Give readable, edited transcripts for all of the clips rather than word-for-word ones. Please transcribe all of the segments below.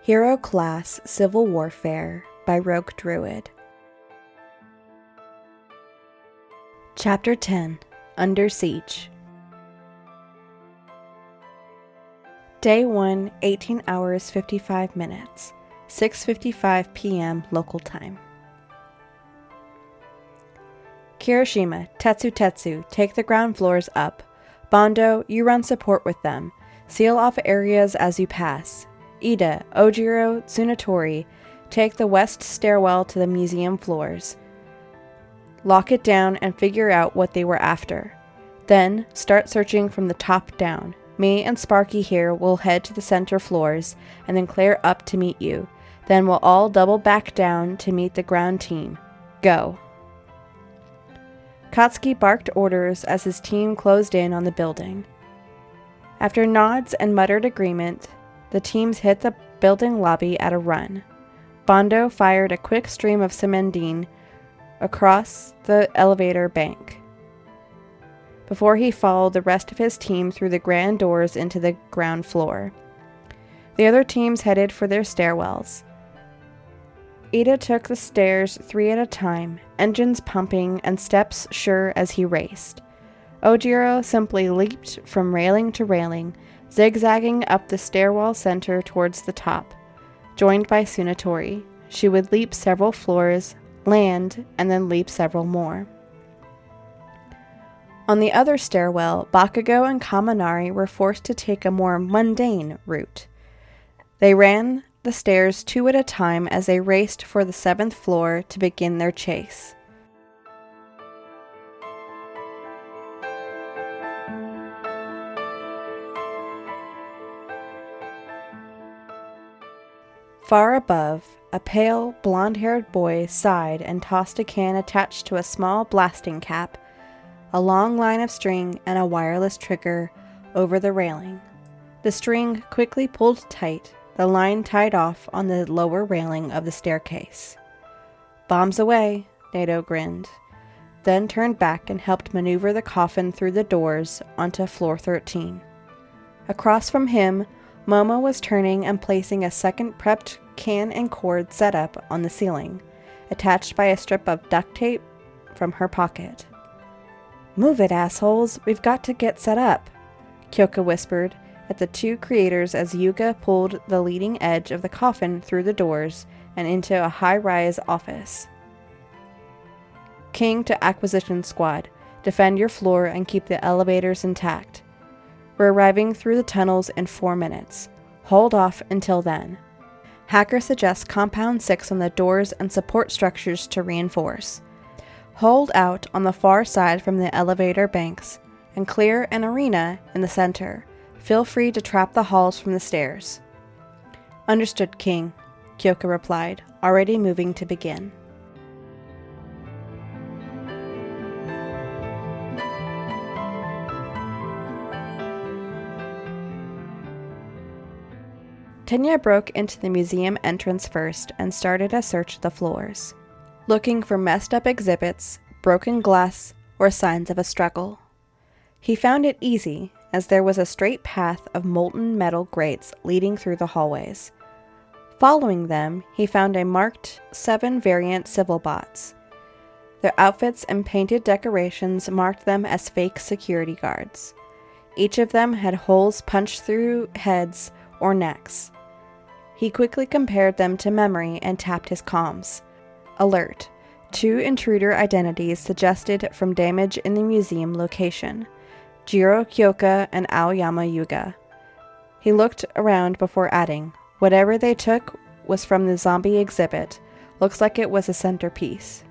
Hero Class Civil Warfare by Rogue Druid. Chapter 10 Under Siege. Day 1, 18 hours 55 minutes, 6:55 p.m. local time. Kirishima, Tetsu, take the ground floors up. Bondo, you run support with them. Seal off areas as you pass. Ida, Ojiro, Tsunatori, take the west stairwell to the museum floors. Lock it down and figure out what they were after. Then, start searching from the top down. Me and Sparky here will head to the center floors, and then clear up to meet you. Then we'll all double back down to meet the ground team. Go. Katsuki barked orders as his team closed in on the building. After nods and muttered agreement, the teams hit the building lobby at a run. Bondo fired a quick stream of cemendine across the elevator bank before he followed the rest of his team through the grand doors into the ground floor. The other teams headed for their stairwells. Ida took the stairs 3 at a time, engines pumping and steps sure as he raced. Ojiro simply leaped from railing to railing, zigzagging up the stairwell center towards the top. Joined by Tsunatori, she would leap several floors, land, and then leap several more. On the other stairwell, Bakugo and Kaminari were forced to take a more mundane route. They ran the stairs 2 at a time as they raced for the 7th floor to begin their chase. Far above, a pale, blonde-haired boy sighed and tossed a can attached to a small blasting cap, a long line of string, and a wireless trigger over the railing. The string quickly pulled tight, the line tied off on the lower railing of the staircase. "Bombs away," Nato grinned, then turned back and helped maneuver the coffin through the doors onto floor 13. Across from him, Momo was turning and placing a second prepped can and cord set up on the ceiling, attached by a strip of duct tape from her pocket. "Move it, assholes, we've got to get set up," Kyoka whispered at the 2 creators as Yuga pulled the leading edge of the coffin through the doors and into a high-rise office. "King to Acquisition Squad, defend your floor and keep the elevators intact. We're arriving through the tunnels in 4 minutes. Hold off until then. Hacker suggests Compound 6 on the doors and support structures to reinforce. Hold out on the far side from the elevator banks, and clear an arena in the center. Feel free to trap the halls from the stairs." "Understood, King," Kyoka replied, already moving to begin. Tenya broke into the museum entrance first and started a search of the floors, looking for messed up exhibits, broken glass, or signs of a struggle. He found it easy, as there was a straight path of molten metal grates leading through the hallways. Following them, he found a marked 7 variant civil bots. Their outfits and painted decorations marked them as fake security guards. Each of them had holes punched through heads or necks. He quickly compared them to memory and tapped his comms. Alert. 2 intruder identities suggested from damage in the museum location. Jiro Kyoka and Aoyama Yuga. He looked around before adding, "Whatever they took was from the zombie exhibit. Looks like it was a centerpiece."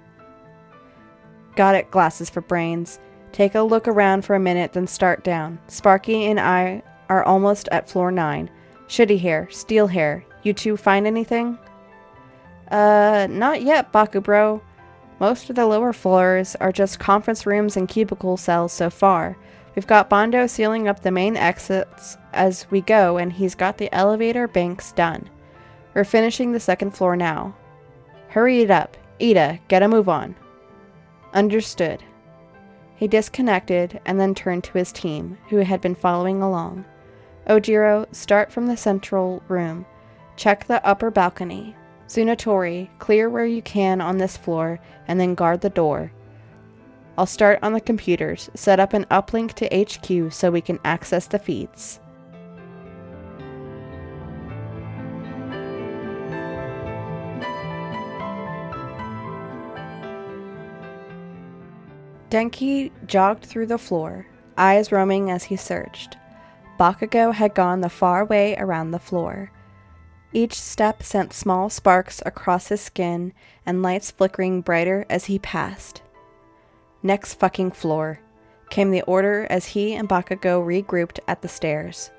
"Got it, glasses for brains. Take a look around for a minute, then start down. Sparky and I are almost at floor 9. Shitty hair, steel hair. You 2 find anything?" Not yet, Baku bro. Most of the lower floors are just conference rooms and cubicle cells so far. We've got Bondo sealing up the main exits as we go, and he's got the elevator banks done. We're finishing the 2nd floor now. Hurry it up. Ida, get a move on." "Understood." He disconnected and then turned to his team, who had been following along. "Ojiro, start from the central room. Check the upper balcony. Tsunatori, clear where you can on this floor, and then guard the door. I'll start on the computers, set up an uplink to HQ so we can access the feeds. Denki jogged through the floor, eyes roaming as he searched. Bakugo had gone the far way around the floor. Each step sent small sparks across his skin and lights flickering brighter as he passed. Next fucking floor, came the order as he and Bakugo regrouped at the stairs.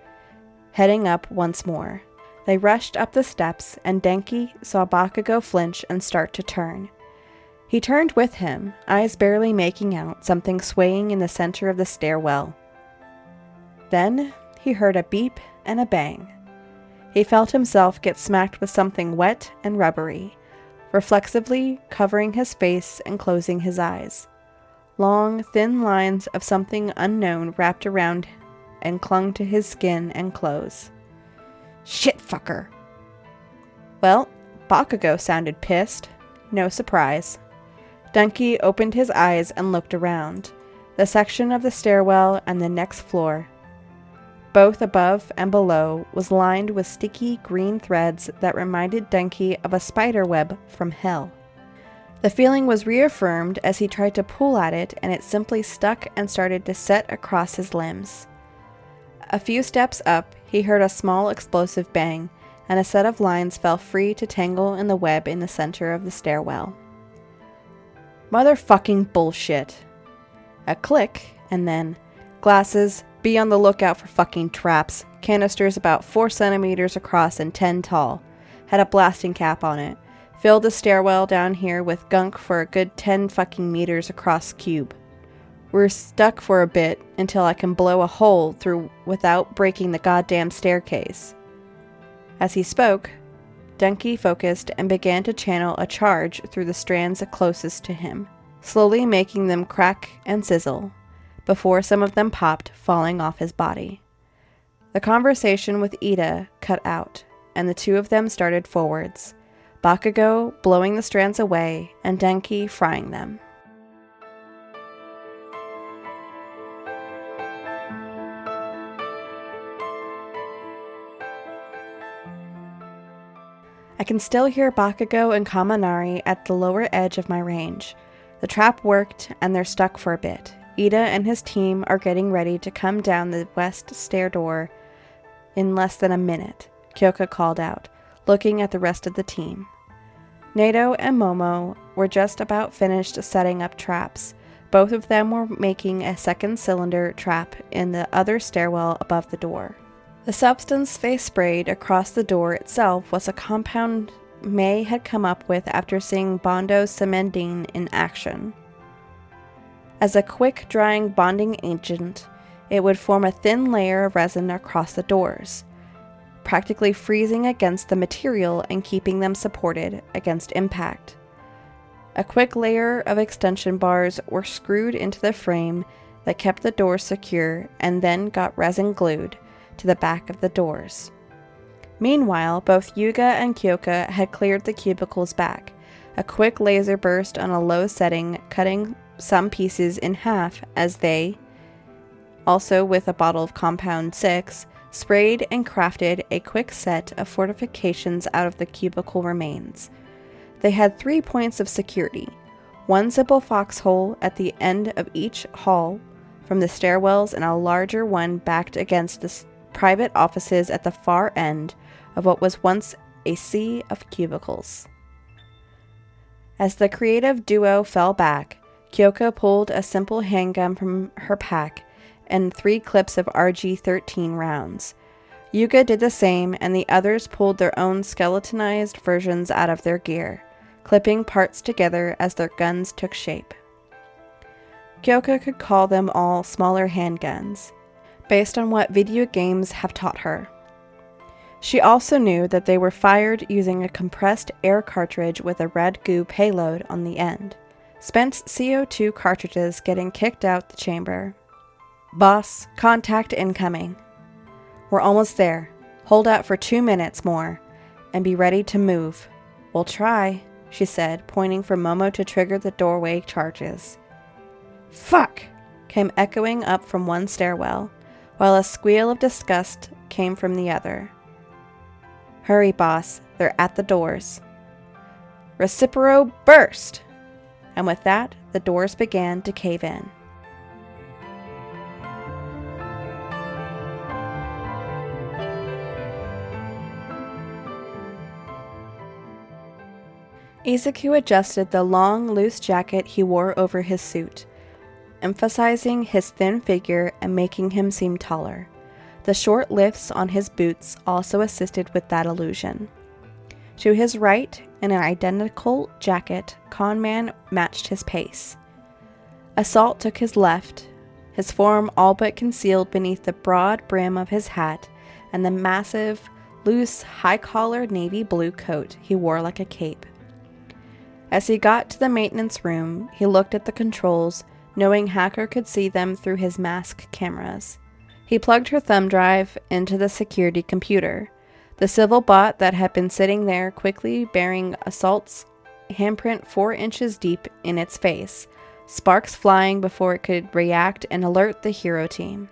Heading up once more. They rushed up the steps and Denki saw Bakugo flinch and start to turn. He turned with him, eyes barely making out something swaying in the center of the stairwell. Then he heard a beep and a bang. He felt himself get smacked with something wet and rubbery, reflexively covering his face and closing his eyes. Long, thin lines of something unknown wrapped around and clung to his skin and clothes. Shit fucker! Well, Bakugo sounded pissed. No surprise. Denki opened his eyes and looked around. The section of the stairwell and the next floor, both above and below, was lined with sticky green threads that reminded Denki of a spider web from hell. The feeling was reaffirmed as he tried to pull at it and it simply stuck and started to set across his limbs. A few steps up, he heard a small explosive bang, and a set of lines fell free to tangle in the web in the center of the stairwell. Motherfucking bullshit. A click, and then, glasses, be on the lookout for fucking traps, canisters about 4 centimeters across and 10 tall, had a blasting cap on it, filled the stairwell down here with gunk for a good 10 fucking meters across cube. We're stuck for a bit until I can blow a hole through without breaking the goddamn staircase. As he spoke, Denki focused and began to channel a charge through the strands closest to him, slowly making them crack and sizzle, before some of them popped, falling off his body. The conversation with Ida cut out, and the two of them started forwards, Bakugo blowing the strands away and Denki frying them. I can still hear Bakugo and Kaminari at the lower edge of my range. The trap worked, and they're stuck for a bit. Ida and his team are getting ready to come down the west stair door in less than a minute, Kyoka called out, looking at the rest of the team. Nato and Momo were just about finished setting up traps. Both of them were making a second cylinder trap in the other stairwell above the door. The substance they sprayed across the door itself was a compound May had come up with after seeing Bondo's cementine in action. As a quick-drying bonding agent, it would form a thin layer of resin across the doors, practically freezing against the material and keeping them supported against impact. A quick layer of extension bars were screwed into the frame that kept the doors secure and then got resin glued to the back of the doors. Meanwhile, both Yuga and Kyoka had cleared the cubicles back, a quick laser burst on a low setting, cutting some pieces in half as they, also with a bottle of Compound 6, sprayed and crafted a quick set of fortifications out of the cubicle remains. They had 3 points of security, one simple foxhole at the end of each hall from the stairwells and a larger one backed against the private offices at the far end of what was once a sea of cubicles. As the creative duo fell back, Kyoka pulled a simple handgun from her pack and 3 clips of RG-13 rounds. Yuga did the same, and the others pulled their own skeletonized versions out of their gear, clipping parts together as their guns took shape. Kyoka could call them all smaller handguns, based on what video games have taught her. She also knew that they were fired using a compressed air cartridge with a red goo payload on the end. Spent CO2 cartridges getting kicked out the chamber. Boss, contact incoming. We're almost there. Hold out for 2 minutes more. and be ready to move. We'll try, she said, pointing for Momo to trigger the doorway charges. Fuck! Came echoing up from one stairwell, while a squeal of disgust came from the other. Hurry, boss, they're at the doors. Recipro burst! And with that, the doors began to cave in. Isaku adjusted the long, loose jacket he wore over his suit, emphasizing his thin figure and making him seem taller. The short lifts on his boots also assisted with that illusion. To his right, in an identical jacket, Conman matched his pace. Assault took his left, his form all but concealed beneath the broad brim of his hat and the massive, loose, high-collared navy blue coat he wore like a cape. As he got to the maintenance room, he looked at the controls, knowing Hacker could see them through his mask cameras. He plugged her thumb drive into the security computer. The civil bot that had been sitting there quickly bearing Assault's handprint 4 inches deep in its face, sparks flying before it could react and alert the hero team.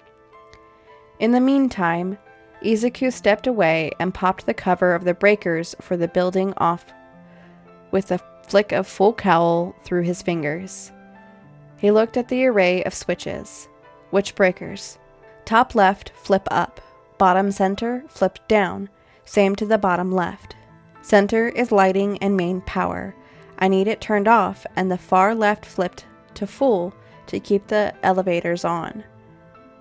In the meantime, Isaku stepped away and popped the cover of the breakers for the building off with a flick of full cowl through his fingers. He looked at the array of switches. Which breakers? Top left, flip up. Bottom center, flip down. Same to the bottom left. Center is lighting and main power. I need it turned off and the far left flipped to full to keep the elevators on.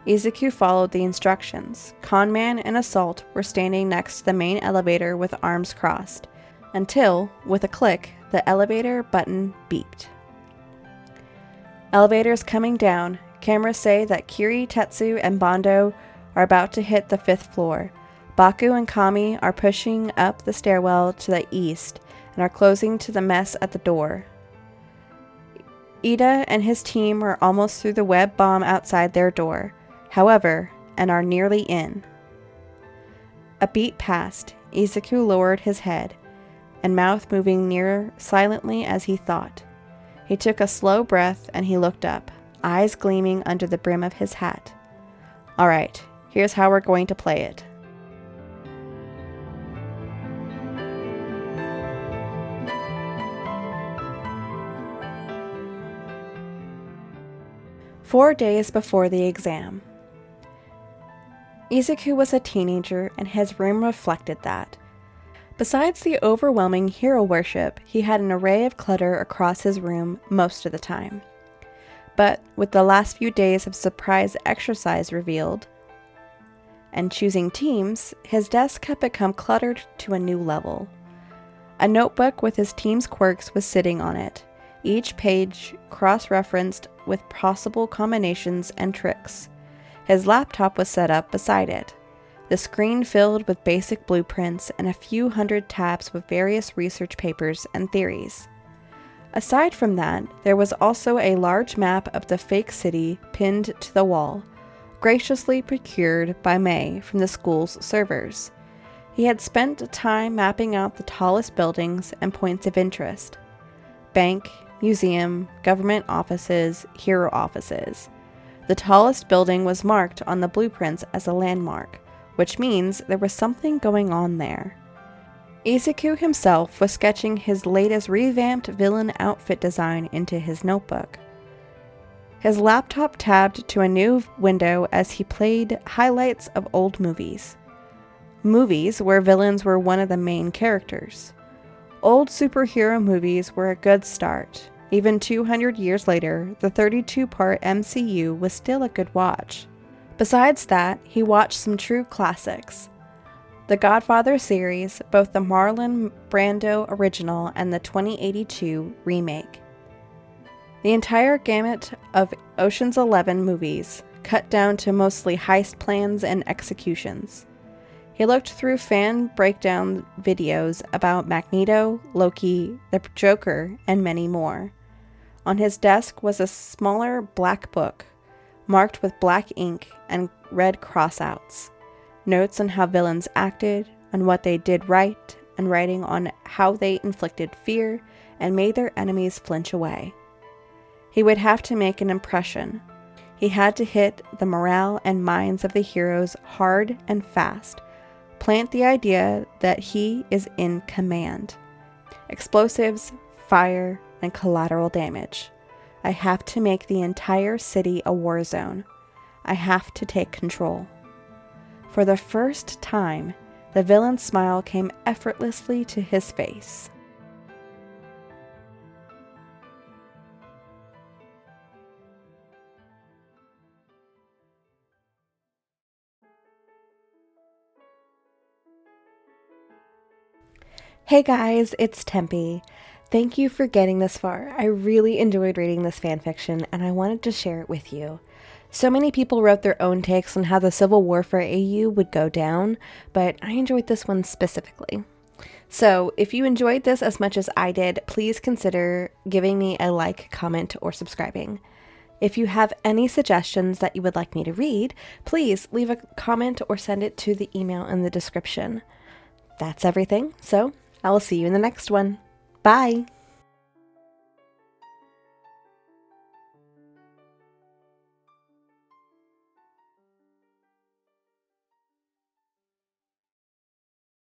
Isaku followed the instructions. Conman and Assault were standing next to the main elevator with arms crossed, until, with a click, the elevator button beeped. Elevators coming down. Cameras say that Kiri, Tetsu, and Bondo are about to hit the 5th floor. Baku and Kami are pushing up the stairwell to the east and are closing to the mess at the door. Ida and his team are almost through the web bomb outside their door, however, and are nearly in. A beat passed. Isaku lowered his head, and mouth moving nearer silently as he thought. He took a slow breath and he looked up, eyes gleaming under the brim of his hat. All right, here's how we're going to play it. Four days before the exam. Isaku was a teenager and his room reflected that. Besides the overwhelming hero worship, he had an array of clutter across his room most of the time. But with the last few days of surprise exercise revealed and choosing teams, his desk had become cluttered to a new level. A notebook with his team's quirks was sitting on it, each page cross-referenced with possible combinations and tricks. His laptop was set up beside it, the screen filled with basic blueprints and a few hundred tabs with various research papers and theories. Aside from that, there was also a large map of the fake city pinned to the wall, graciously procured by May from the school's servers. He had spent time mapping out the tallest buildings and points of interest: bank, museum, government offices, hero offices. The tallest building was marked on the blueprints as a landmark, which means there was something going on there. Isaku himself was sketching his latest revamped villain outfit design into his notebook. His laptop tabbed to a new window as he played highlights of old movies. Movies where villains were one of the main characters. Old superhero movies were a good start. Even 200 years later, the 32-part MCU was still a good watch. Besides that, he watched some true classics. The Godfather series, both the Marlon Brando original and the 2082 remake. The entire gamut of Ocean's 11 movies, cut down to mostly heist plans and executions. He looked through fan breakdown videos about Magneto, Loki, the Joker, and many more. On his desk was a smaller black book, marked with black ink and red crossouts. Notes on how villains acted, on what they did right and writing on how they inflicted fear and made their enemies flinch away. He would have to make an impression. He had to hit the morale and minds of the heroes hard and fast, plant the idea that he is in command. Explosives, fire, and collateral damage. I have to make the entire city a war zone. I have to take control. For the first time, the villain's smile came effortlessly to his face. Hey guys, it's Tempe. Thank you for getting this far. I really enjoyed reading this fanfiction and I wanted to share it with you. So many people wrote their own takes on how the Civil War for AU would go down, but I enjoyed this one specifically. So if you enjoyed this as much as I did, please consider giving me a like, comment, or subscribing. If you have any suggestions that you would like me to read, please leave a comment or send it to the email in the description. That's everything, so I will see you in the next one. Bye!